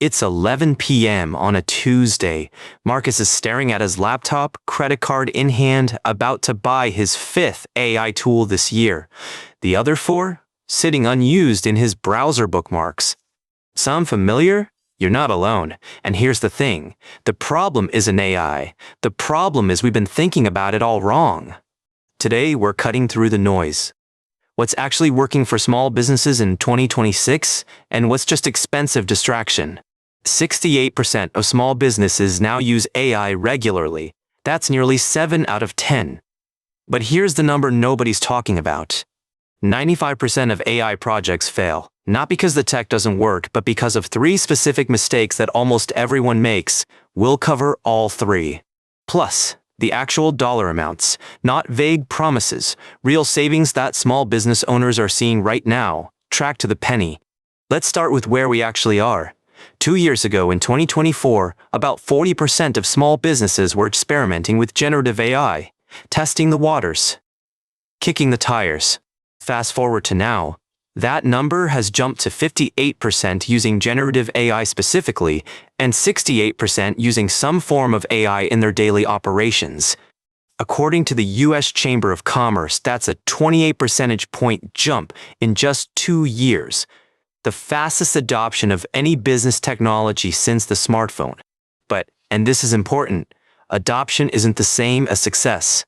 It's 11 p.m. on a Tuesday. Marcus is staring at his laptop, credit card in hand, about to buy his 5th AI tool this year. The other 4? Sitting unused in his browser bookmarks. Sound familiar? You're not alone. And here's the thing. The problem isn't AI. The problem is we've been thinking about it all wrong. Today, we're cutting through the noise. What's actually working for small businesses in 2026, and what's just expensive distraction. 68% of small businesses now use AI regularly. That's nearly 7 out of 10. But here's the number nobody's talking about. 95% of AI projects fail, not because the tech doesn't work, but because of 3 specific mistakes that almost everyone makes. We'll cover all 3. Plus, the actual dollar amounts, not vague promises, real savings that small business owners are seeing right now, tracked to the penny. Let's start with where we actually are. 2 years ago, in 2024, about 40% of small businesses were experimenting with generative AI, testing the waters, kicking the tires. Fast forward to now, that number has jumped to 58% using generative AI specifically, and 68% using some form of AI in their daily operations. According to the U.S. Chamber of Commerce, that's a 28 percentage point jump in just 2 years. The fastest adoption of any business technology since the smartphone. But, and this is important, adoption isn't the same as success.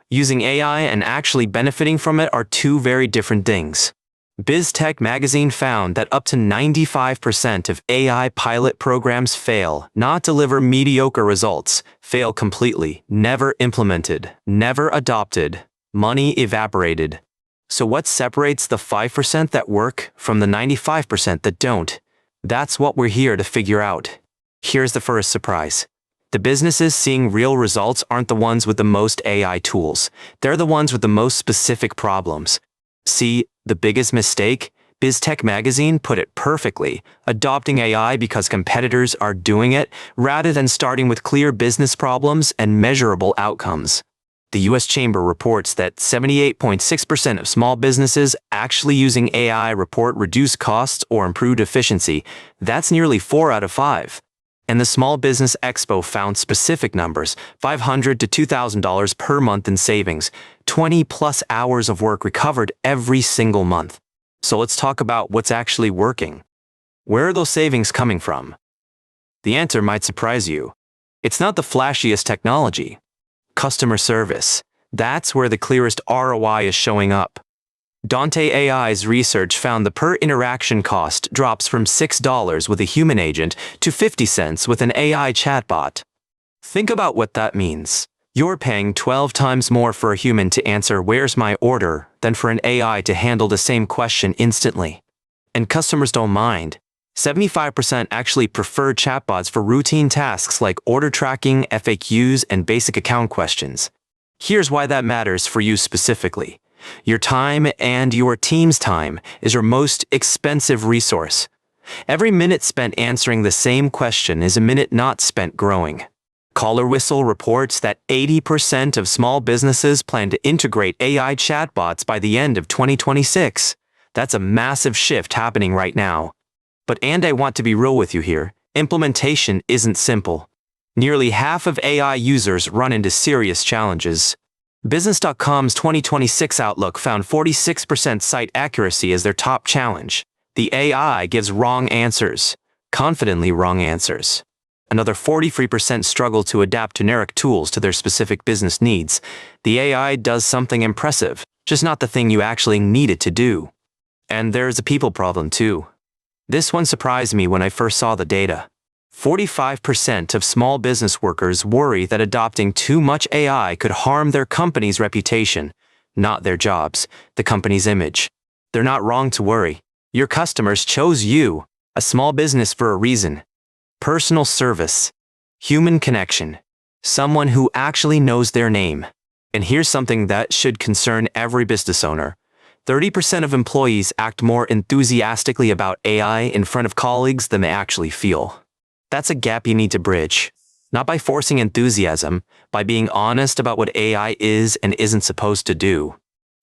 Using AI and actually benefiting from it are 2 very different things. BizTech magazine found that up to 95% of AI pilot programs fail, not deliver mediocre results, fail completely, never implemented, never adopted, money evaporated. So what separates the 5% that work from the 95% that don't? That's what we're here to figure out. Here's the first surprise. The businesses seeing real results aren't the ones with the most AI tools. They're the ones with the most specific problems. See, the biggest mistake? BizTech magazine put it perfectly, adopting AI because competitors are doing it, rather than starting with clear business problems and measurable outcomes. The U.S. Chamber reports that 78.6% of small businesses actually using AI report reduced costs or improved efficiency. That's nearly 4 out of 5. And the Small Business Expo found specific numbers, $500 to $2,000 per month in savings, 20+ hours of work recovered every single month. So let's talk about what's actually working. Where are those savings coming from? The answer might surprise you. It's not the flashiest technology. Customer service. That's where the clearest ROI is showing up. Dante AI's research found the per interaction cost drops from $6 with a human agent to 50 cents with an AI chatbot. Think about what that means. You're paying 12 times more for a human to answer "Where's my order" than for an AI to handle the same question instantly. And customers don't mind. 75% actually prefer chatbots for routine tasks like order tracking, FAQs, and basic account questions. Here's why that matters for you specifically. Your time and your team's time is your most expensive resource. Every minute spent answering the same question is a minute not spent growing. Caller Whistle reports that 80% of small businesses plan to integrate AI chatbots by the end of 2026. That's a massive shift happening right now. And I want to be real with you here, implementation isn't simple. Nearly half of AI users run into serious challenges. Business.com's 2026 Outlook found 46% site accuracy as their top challenge. The AI gives wrong answers, confidently wrong answers. Another 43% struggle to adapt generic tools to their specific business needs. The AI does something impressive, just not the thing you actually need it to do. And there's a people problem too. This one surprised me when I first saw the data. 45% of small business workers worry that adopting too much AI could harm their company's reputation, not their jobs, the company's image. They're not wrong to worry. Your customers chose you, a small business, for a reason. Personal service, human connection, someone who actually knows their name. And here's something that should concern every business owner. 30% of employees act more enthusiastically about AI in front of colleagues than they actually feel. That's a gap you need to bridge. Not by forcing enthusiasm, by being honest about what AI is and isn't supposed to do.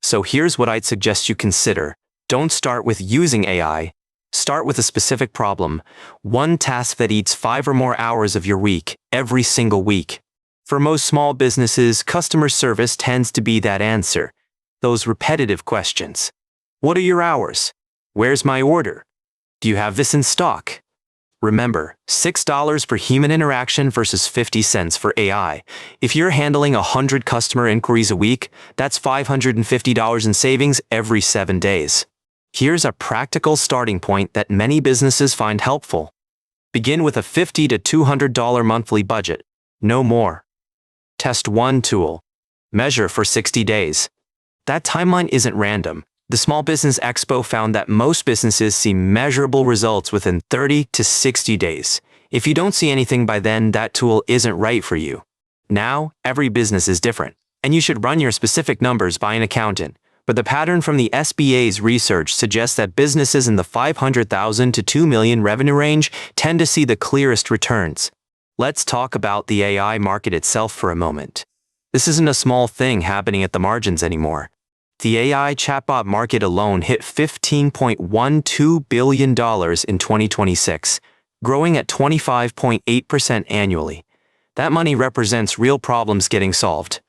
So here's what I'd suggest you consider. Don't start with using AI. Start with a specific problem, one task that eats 5 or more hours of your week, every single week. For most small businesses, customer service tends to be that answer. Those repetitive questions. What are your hours? Where's my order? Do you have this in stock? Remember, $6 for human interaction versus 50 cents for AI. If you're handling 100 customer inquiries a week, that's $550 in savings every 7 days. Here's a practical starting point that many businesses find helpful. Begin with a $50 to $200 monthly budget, no more. Test one tool. Measure for 60 days. That timeline isn't random. The Small Business Expo found that most businesses see measurable results within 30 to 60 days. If you don't see anything by then, that tool isn't right for you. Now, every business is different, and you should run your specific numbers by an accountant. But the pattern from the SBA's research suggests that businesses in the 500,000 to 2 million revenue range tend to see the clearest returns. Let's talk about the AI market itself for a moment. This isn't a small thing happening at the margins anymore. The AI chatbot market alone hit $15.12 billion in 2026, growing at 25.8% annually. That money represents real problems getting solved.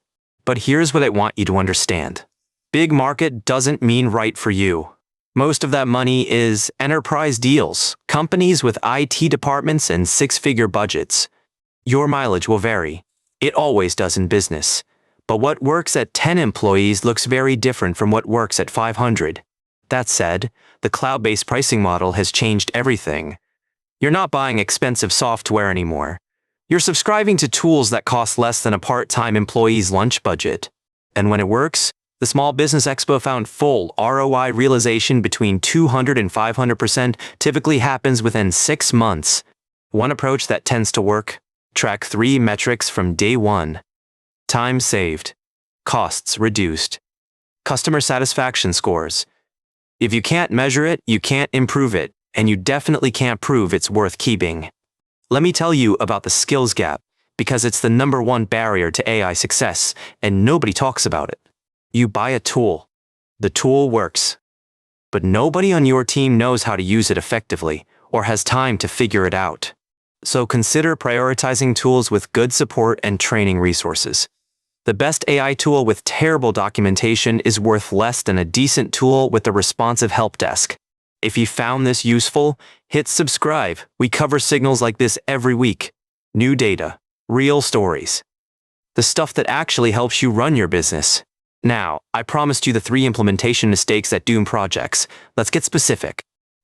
But here's what I want you to understand. Big market doesn't mean right for you. Most of that money is enterprise deals, companies with IT departments and six-figure budgets. Your mileage will vary. It always does in business. But what works at 10 employees looks very different from what works at 500. That said, the cloud-based pricing model has changed everything. You're not buying expensive software anymore. You're subscribing to tools that cost less than a part-time employee's lunch budget. And when it works, the Small Business Expo found full ROI realization between 200 and 500% typically happens within 6 months. One approach that tends to work: track 3 metrics from day 1. Time saved. Costs reduced. Customer satisfaction scores. If you can't measure it, you can't improve it, and you definitely can't prove it's worth keeping. Let me tell you about the skills gap, because it's the #1 barrier to AI success, and nobody talks about it. You buy a tool. The tool works. But nobody on your team knows how to use it effectively, or has time to figure it out. So consider prioritizing tools with good support and training resources. The best AI tool with terrible documentation is worth less than a decent tool with a responsive help desk. If you found this useful, hit subscribe. We cover signals like this every week. New data, real stories. The stuff that actually helps you run your business. Now, I promised you the 3 implementation mistakes that doom projects. Let's get specific.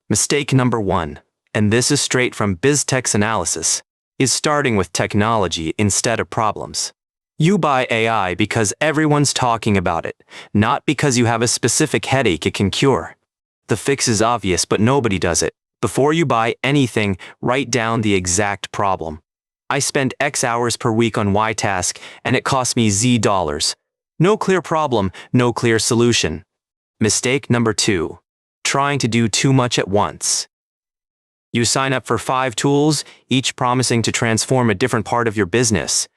Mistake number 1, and this is straight from BizTech's analysis, is starting with technology instead of problems. You buy AI because everyone's talking about it, not because you have a specific headache it can cure. The fix is obvious, but nobody does it. Before you buy anything, write down the exact problem. I spend X hours per week on Y task, and it costs me Z dollars. No clear problem, no clear solution. Mistake number 2, trying to do too much at once. You sign up for 5 tools, each promising to transform a different part of your business.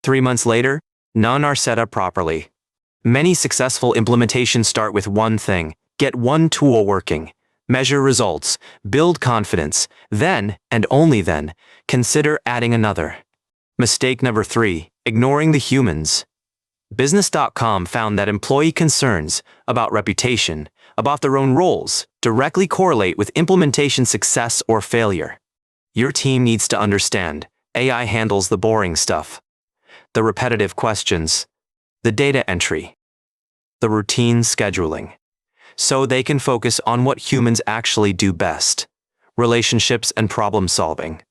3 months later, none are set up properly. Many successful implementations start with one thing: get one tool working, measure results, build confidence, then, and only then, consider adding another. Mistake number 3, ignoring the humans. Business.com found that employee concerns about reputation, about their own roles, directly correlate with implementation success or failure. Your team needs to understand AI handles the boring stuff, the repetitive questions, the data entry, the routine scheduling, so they can focus on what humans actually do best: relationships and problem solving.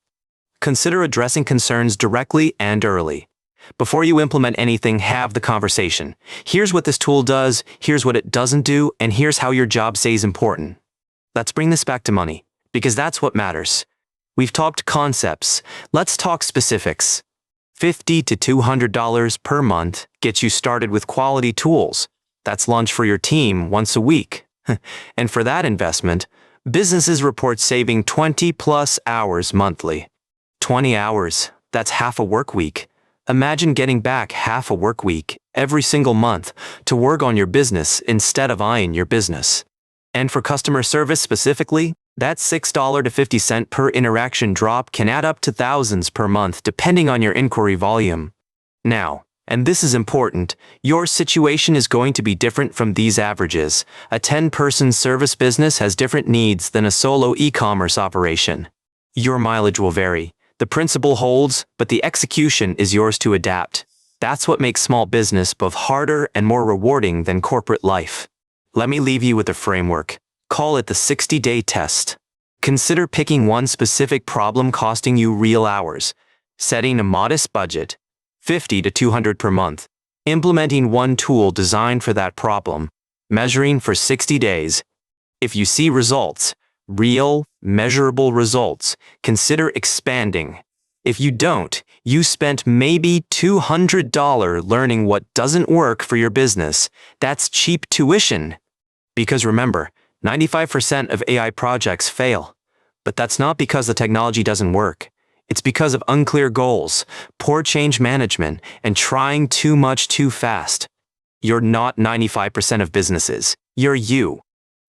Consider addressing concerns directly and early. Before you implement anything, have the conversation. Here's what this tool does, here's what it doesn't do, and here's how your job stays important. Let's bring this back to money, because that's what matters. We've talked concepts, let's talk specifics. $50 to $200 per month gets you started with quality tools. That's lunch for your team once a week. And for that investment, businesses report saving 20+ hours monthly. 20 hours, that's half a work week. Imagine getting back half a work week every single month to work on your business instead of eyeing your business. And for customer service specifically, That $6.50 per interaction drop can add up to thousands per month depending on your inquiry volume. Now, and this is important, your situation is going to be different from these averages. A 10-person service business has different needs than a solo e-commerce operation. Your mileage will vary. The principle holds, but the execution is yours to adapt. That's what makes small business both harder and more rewarding than corporate life. Let me leave you with a framework. Call it the 60-day test. Consider picking one specific problem costing you real hours, setting a modest budget, 50 to 200 per month, implementing one tool designed for that problem, measuring for 60 days. If you see results, real, measurable results, consider expanding. If you don't, you spent maybe $200 learning what doesn't work for your business. That's cheap tuition. Because remember, 95% of AI projects fail. But that's not because the technology doesn't work. It's because of unclear goals, poor change management, and trying too much too fast. You're not 95% of businesses. You're you.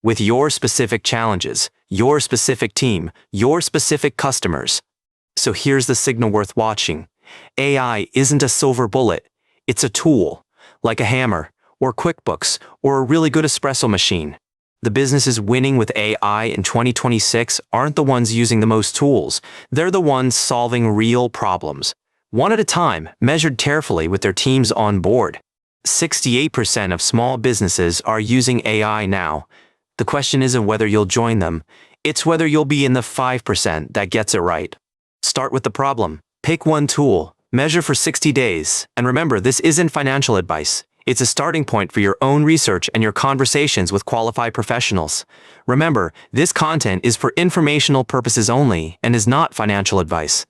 With your specific challenges, your specific team, your specific customers. So here's the signal worth watching. AI isn't a silver bullet. It's a tool, like a hammer, or QuickBooks, or a really good espresso machine. The businesses winning with AI in 2026 aren't the ones using the most tools. They're the ones solving real problems, one at a time, measured carefully with their teams on board. 68% of small businesses are using AI now. The question isn't whether you'll join them, it's whether you'll be in the 5% that gets it right. Start with the problem. Pick one tool, measure for 60 days, and remember, this isn't financial advice. It's a starting point for your own research and your conversations with qualified professionals. Remember, this content is for informational purposes only and is not financial advice.